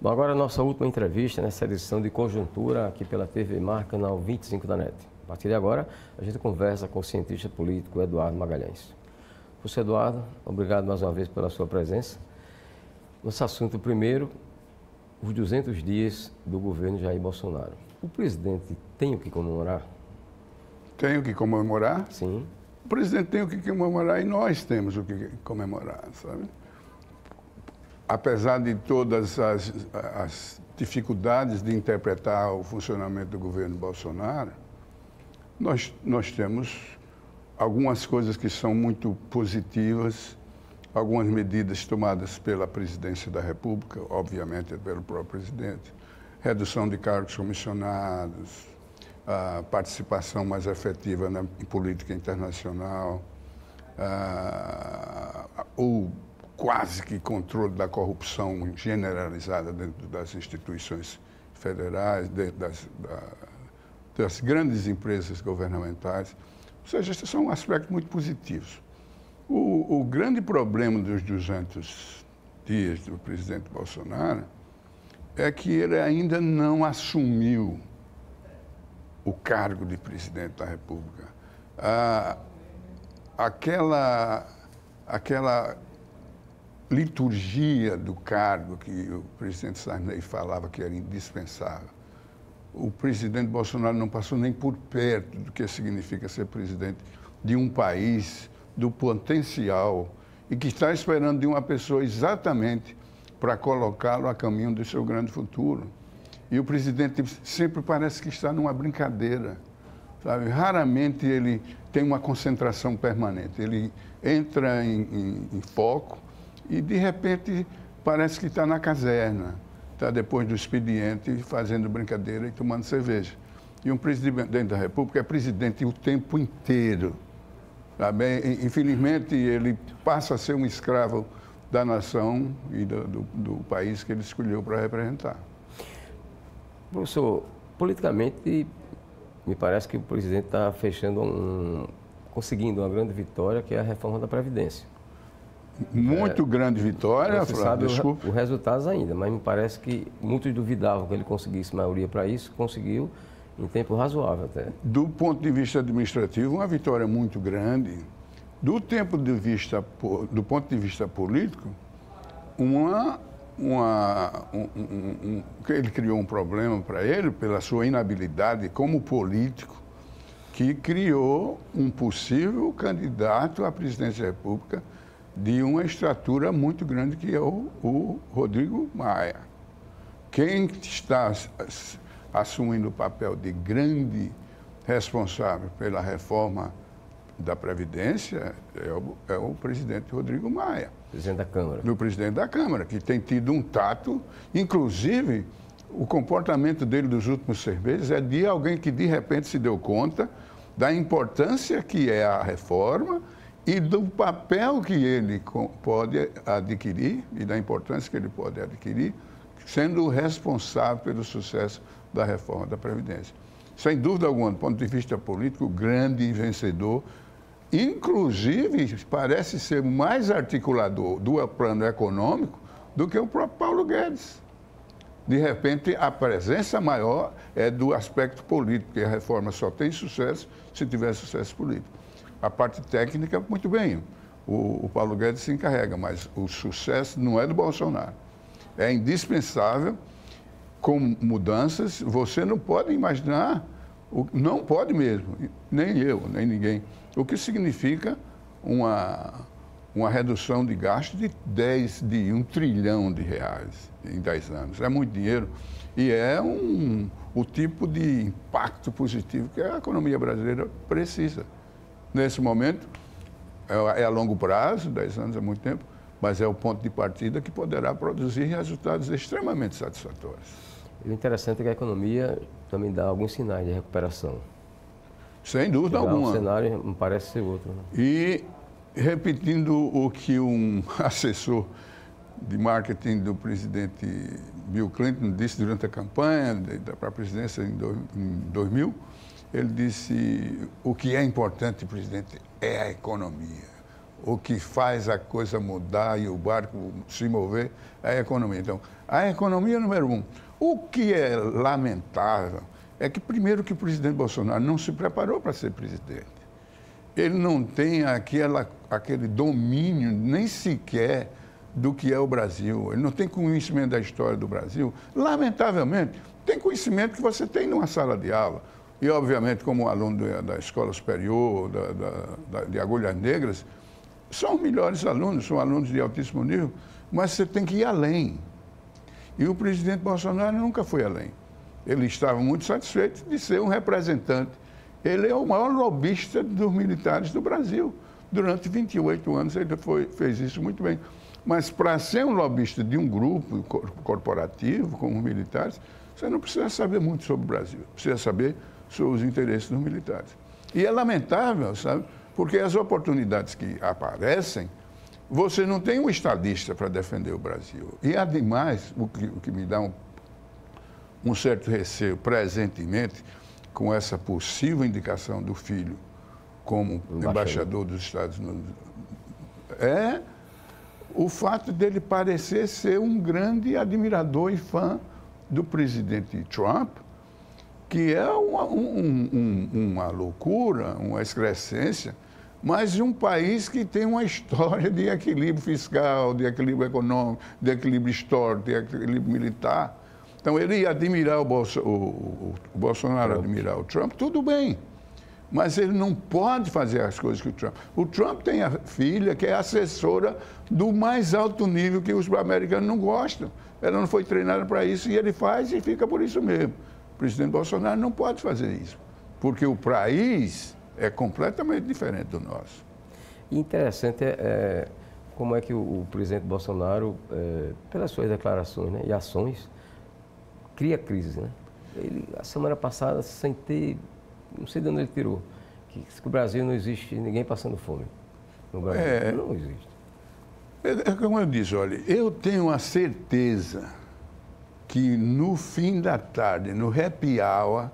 Bom, agora a nossa última entrevista nessa edição de Conjuntura aqui pela TV Mar, canal 25 da NET. A partir de agora, a gente conversa com o cientista político Eduardo Magalhães. Professor Eduardo, obrigado mais uma vez pela sua presença. Nosso assunto primeiro, os 200 dias do governo Jair Bolsonaro. O presidente tem o que comemorar? Tem o que comemorar? Sim. O presidente tem o que comemorar e nós temos o que comemorar, sabe? Apesar de todas as dificuldades de interpretar o funcionamento do governo Bolsonaro, nós temos algumas coisas que são muito positivas, algumas medidas tomadas pela presidência da República, obviamente pelo próprio presidente, redução de cargos comissionados, a participação mais efetiva em política internacional, o quase que controle da corrupção generalizada dentro das instituições federais, das grandes empresas governamentais. Ou seja, esses são aspectos muito positivos. O grande problema dos 200 dias do presidente Bolsonaro é que ele ainda não assumiu o cargo de presidente da República. Aquela liturgia do cargo que o presidente Sarney falava que era indispensável, o presidente Bolsonaro não passou nem por perto do que significa ser presidente de um país, do potencial, e que está esperando de uma pessoa exatamente para colocá-lo a caminho do seu grande futuro. E o presidente sempre parece que está numa brincadeira, sabe? Raramente ele tem uma concentração permanente. Ele entra em foco e, de repente, parece que está na caserna, está depois do expediente fazendo brincadeira e tomando cerveja. E um presidente da República é presidente o tempo inteiro, sabe? Infelizmente, ele passa a ser um escravo da nação e do país que ele escolheu para representar. Professor, politicamente, me parece que o presidente está conseguindo uma grande vitória, que é a reforma da Previdência. Muito grande vitória, Você sabe os resultados ainda, mas me parece que muitos duvidavam que ele conseguisse maioria para isso, conseguiu em tempo razoável até. Do ponto de vista administrativo, uma vitória muito grande. Do ponto de vista político, ele criou um problema para ele, pela sua inabilidade como político, que criou um possível candidato à presidência da República de uma estatura muito grande, que é o Rodrigo Maia. Quem está assumindo o papel de grande responsável pela reforma da Previdência é o presidente Rodrigo Maia. Presidente da Câmara. Do presidente da Câmara, que tem tido um tato, inclusive o comportamento dele dos últimos 6 meses é de alguém que de repente se deu conta da importância que é a reforma e do papel que ele pode adquirir e da importância que ele pode adquirir, sendo o responsável pelo sucesso da reforma da Previdência. Sem dúvida alguma, do ponto de vista político, grande vencedor, inclusive parece ser mais articulador do plano econômico do que o próprio Paulo Guedes. De repente, a presença maior é do aspecto político, porque a reforma só tem sucesso se tiver sucesso político. A parte técnica, muito bem, o Paulo Guedes se encarrega, mas o sucesso não é do Bolsonaro. É indispensável, com mudanças, você não pode imaginar, não pode mesmo, nem eu, nem ninguém, o que significa uma redução de gasto de 1 trilhão de reais em 10 anos. É muito dinheiro e é o tipo de impacto positivo que a economia brasileira precisa. Nesse momento, é a longo prazo, 10 anos é muito tempo, mas é o ponto de partida que poderá produzir resultados extremamente satisfatórios. E o interessante é que a economia também dá alguns sinais de recuperação. Sem dúvida alguma. O cenário não parece ser outro. Né? E, repetindo o que um assessor de marketing do presidente Bill Clinton disse durante a campanha para a presidência em 2000, ele disse: o que é importante, presidente, é a economia. o que faz a coisa mudar e o barco se mover é a economia. Então, a economia, número um. O que é lamentável é que, primeiro, que o presidente Bolsonaro não se preparou para ser presidente. Ele não tem aquele domínio, nem sequer, do que é o Brasil. Ele não tem conhecimento da história do Brasil. Lamentavelmente, tem conhecimento que você tem numa sala de aula. E, obviamente, como aluno da escola superior, de Agulhas Negras, são melhores alunos, são alunos de altíssimo nível, mas você tem que ir além. E o presidente Bolsonaro nunca foi além. Ele estava muito satisfeito de ser um representante. Ele é o maior lobista dos militares do Brasil. Durante 28 anos ele fez isso muito bem. Mas para ser um lobista de um grupo corporativo, como os militares, você não precisa saber muito sobre o Brasil. Precisa saber sobre os interesses dos militares. E é lamentável, sabe? Porque as oportunidades que aparecem, você não tem um estadista para defender o Brasil. E, ademais, o que me dá um certo receio presentemente, com essa possível indicação do filho como embaixador dos Estados Unidos, é o fato dele parecer ser um grande admirador e fã do presidente Trump, que é uma loucura, uma excrescência, mas de um país que tem uma história de equilíbrio fiscal, de equilíbrio econômico, de equilíbrio histórico, de equilíbrio militar. Então, ele ia admirar o Bolsonaro, admirar o Trump, tudo bem. Mas ele não pode fazer as coisas que o Trump. O Trump tem a filha que é assessora do mais alto nível que os americanos não gostam. Ela não foi treinada para isso e ele faz e fica por isso mesmo. O presidente Bolsonaro não pode fazer isso, porque o país é completamente diferente do nosso. E interessante como é que o presidente Bolsonaro, pelas suas declarações, né, e ações, cria crise, né? Ele, a semana passada, sem ter, não sei de onde ele tirou, que o Brasil não existe ninguém passando fome. No Brasil não existe. É como eu disse, olha, eu tenho a certeza que no fim da tarde, no happy hour,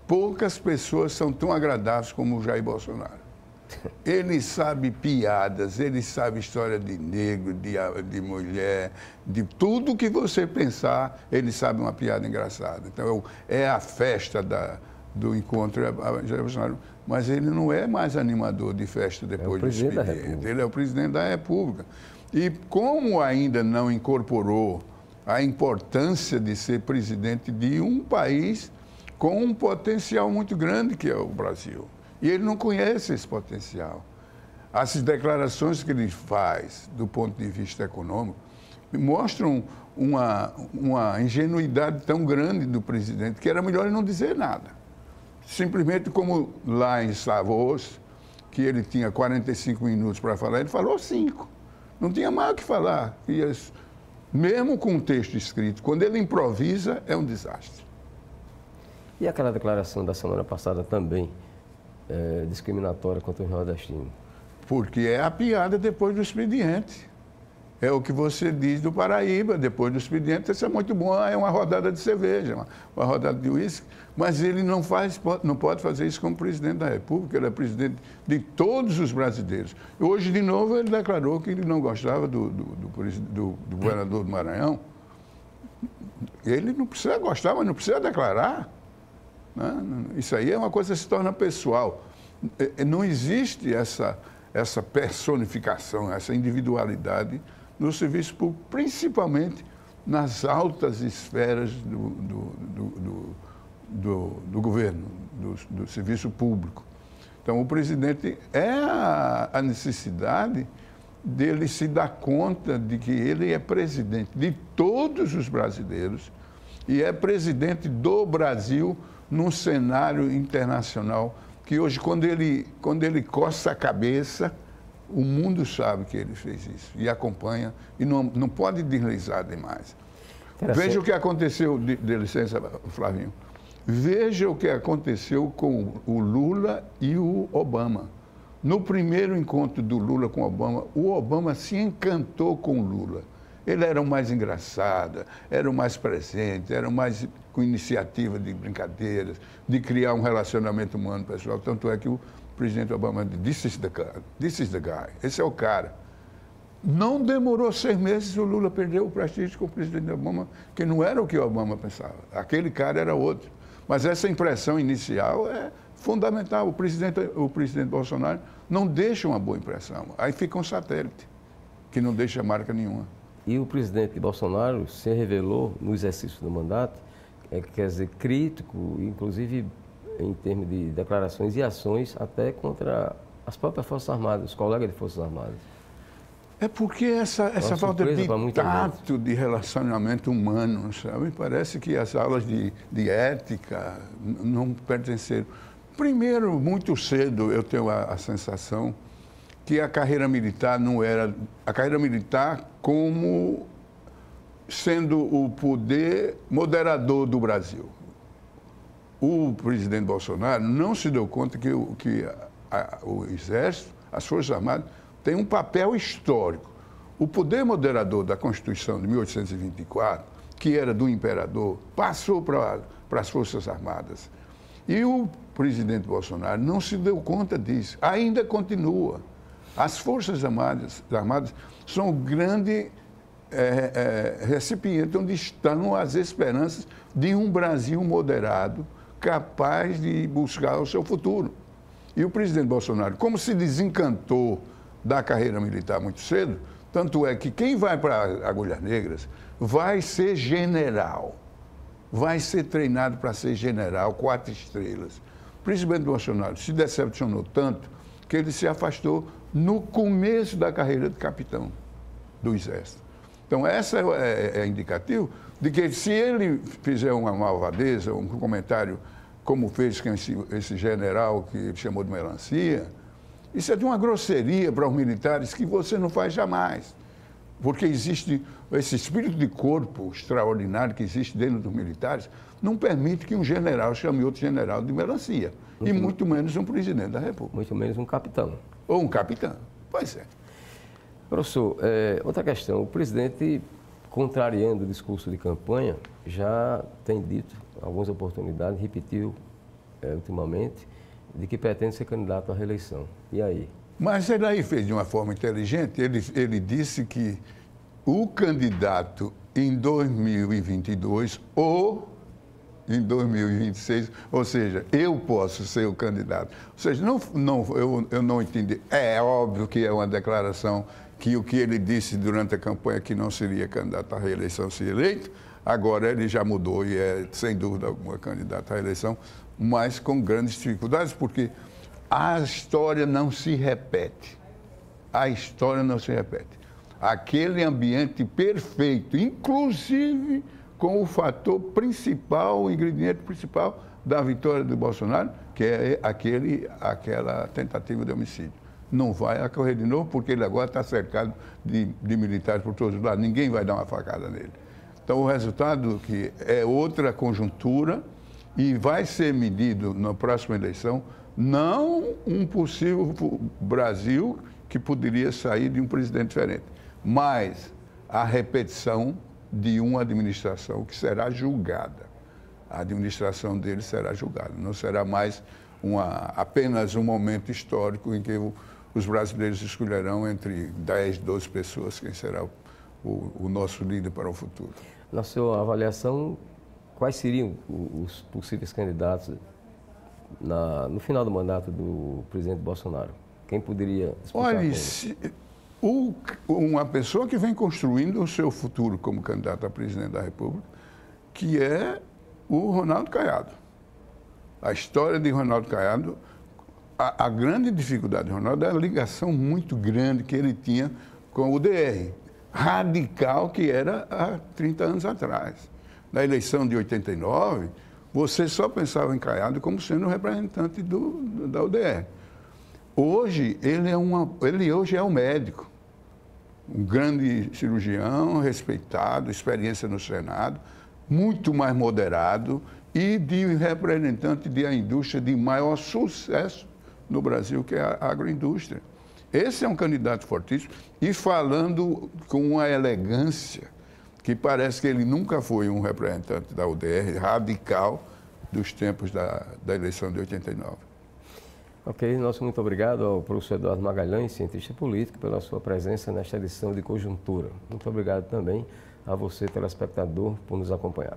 poucas pessoas são tão agradáveis como o Jair Bolsonaro. Ele sabe piadas, ele sabe história de negro, de mulher, de tudo que você pensar, ele sabe uma piada engraçada. Então, é a festa do encontro Jair Bolsonaro, mas ele não é mais animador de festa depois do expediente. Ele é o presidente da República. E como ainda não incorporou a importância de ser presidente de um país com um potencial muito grande, que é o Brasil. E ele não conhece esse potencial. As declarações que ele faz, do ponto de vista econômico, mostram uma ingenuidade tão grande do presidente que era melhor ele não dizer nada. Simplesmente como lá em Savos, que ele tinha 45 minutos para falar, ele falou 5. Não tinha mais o que falar. Mesmo com o texto escrito, quando ele improvisa, é um desastre. E aquela declaração da semana passada também, discriminatória contra os nordestinos? Porque é a piada depois do expediente. É o que você diz do Paraíba, depois do expediente, isso é muito bom, é uma rodada de cerveja, uma rodada de uísque, mas ele não pode fazer isso como presidente da República, ele é presidente de todos os brasileiros. Hoje, de novo, ele declarou que ele não gostava do governador do Maranhão. Ele não precisa gostar, mas não precisa declarar. Né? Isso aí é uma coisa que se torna pessoal. Não existe essa personificação, essa individualidade no serviço público, principalmente nas altas esferas do governo, do serviço público. Então, o presidente a necessidade dele se dar conta de que ele é presidente de todos os brasileiros e é presidente do Brasil num cenário internacional que hoje, quando ele coça a cabeça, o mundo sabe que ele fez isso e acompanha e não pode deslizar demais. Veja o que aconteceu, de licença, Flavinho, veja o que aconteceu com o Lula e o Obama. No primeiro encontro do Lula com o Obama se encantou com o Lula. Ele era o mais engraçado, era o mais presente, era o mais com iniciativa de brincadeiras, de criar um relacionamento humano pessoal. Tanto é que o presidente Obama disse, this is the guy, esse é o cara. Não demorou 6 meses, o Lula perdeu o prestígio com o presidente Obama, que não era o que o Obama pensava. Aquele cara era outro. Mas essa impressão inicial é fundamental. O presidente Bolsonaro não deixa uma boa impressão. Aí fica um satélite, que não deixa marca nenhuma. E o presidente Bolsonaro se revelou no exercício do mandato, quer dizer, crítico, inclusive em termos de declarações e ações até contra as próprias Forças Armadas, os colegas de Forças Armadas. É porque essa falta de tato de relacionamento humano, sabe? Parece que as aulas de ética não pertenceram. Primeiro, muito cedo, eu tenho a sensação que a carreira militar não era... A carreira militar como sendo o poder moderador do Brasil. O presidente Bolsonaro não se deu conta que o Exército, as Forças Armadas, tem um papel histórico. O poder moderador da Constituição de 1824, que era do imperador, passou para as Forças Armadas. E o presidente Bolsonaro não se deu conta disso. Ainda continua. As Forças Armadas são o grande recipiente onde estão as esperanças de um Brasil moderado, capaz de buscar o seu futuro. E o presidente Bolsonaro, como se desencantou da carreira militar muito cedo, tanto é que quem vai para Agulhas Negras vai ser general, vai ser treinado para ser general, 4 estrelas. O presidente Bolsonaro se decepcionou tanto que ele se afastou no começo da carreira de capitão do Exército. Então, essa é indicativo de que se ele fizer uma malvadeza, um comentário como fez com esse general que ele chamou de melancia, isso é de uma grosseria para os militares que você não faz jamais. Porque existe esse espírito de corpo extraordinário que existe dentro dos militares, não permite que um general chame outro general de melancia. E muito menos um presidente da República. Muito menos um capitão. Ou um capitão. Pois é. Professor, outra questão. O presidente, contrariando o discurso de campanha, já tem dito, em algumas oportunidades, repetiu ultimamente, de que pretende ser candidato à reeleição. E aí? Mas ele aí fez de uma forma inteligente. Ele disse que o candidato em 2022 ou em 2026, ou seja, eu posso ser o candidato. Ou seja, eu não entendi. É óbvio que é uma declaração que o que ele disse durante a campanha que não seria candidato à reeleição se eleito, agora ele já mudou e é, sem dúvida alguma, candidato à reeleição, mas com grandes dificuldades, porque a história não se repete. A história não se repete. Aquele ambiente perfeito, inclusive com o fator principal, o ingrediente principal da vitória do Bolsonaro, que é aquela tentativa de homicídio. Não vai ocorrer de novo, porque ele agora está cercado de militares por todos os lados. Ninguém vai dar uma facada nele. Então, o resultado que é outra conjuntura e vai ser medido na próxima eleição, não um possível Brasil que poderia sair de um presidente diferente, mas a repetição de uma administração que será julgada. A administração dele será julgada. Não será mais apenas um momento histórico em que os brasileiros escolherão entre 10, 12 pessoas quem será o nosso líder para o futuro. Na sua avaliação, quais seriam os possíveis candidatos no final do mandato do presidente Bolsonaro? Quem poderia disputar? Olha, uma pessoa que vem construindo o seu futuro como candidato a presidente da República, que é o Ronaldo Caiado. A história de Ronaldo Caiado, a grande dificuldade de Ronaldo é a ligação muito grande que ele tinha com o DR, radical que era há 30 anos atrás. Na eleição de 89, você só pensava em Caiado como sendo o representante da UDR. Hoje, ele hoje é um médico, um grande cirurgião, respeitado, experiência no Senado, muito mais moderado e de representante da indústria de maior sucesso no Brasil, que é a agroindústria. Esse é um candidato fortíssimo e falando com uma elegância que parece que ele nunca foi um representante da UDR radical dos tempos da eleição de 89. Ok, nosso muito obrigado ao professor Eduardo Magalhães, cientista político, pela sua presença nesta edição de Conjuntura. Muito obrigado também a você, telespectador, por nos acompanhar.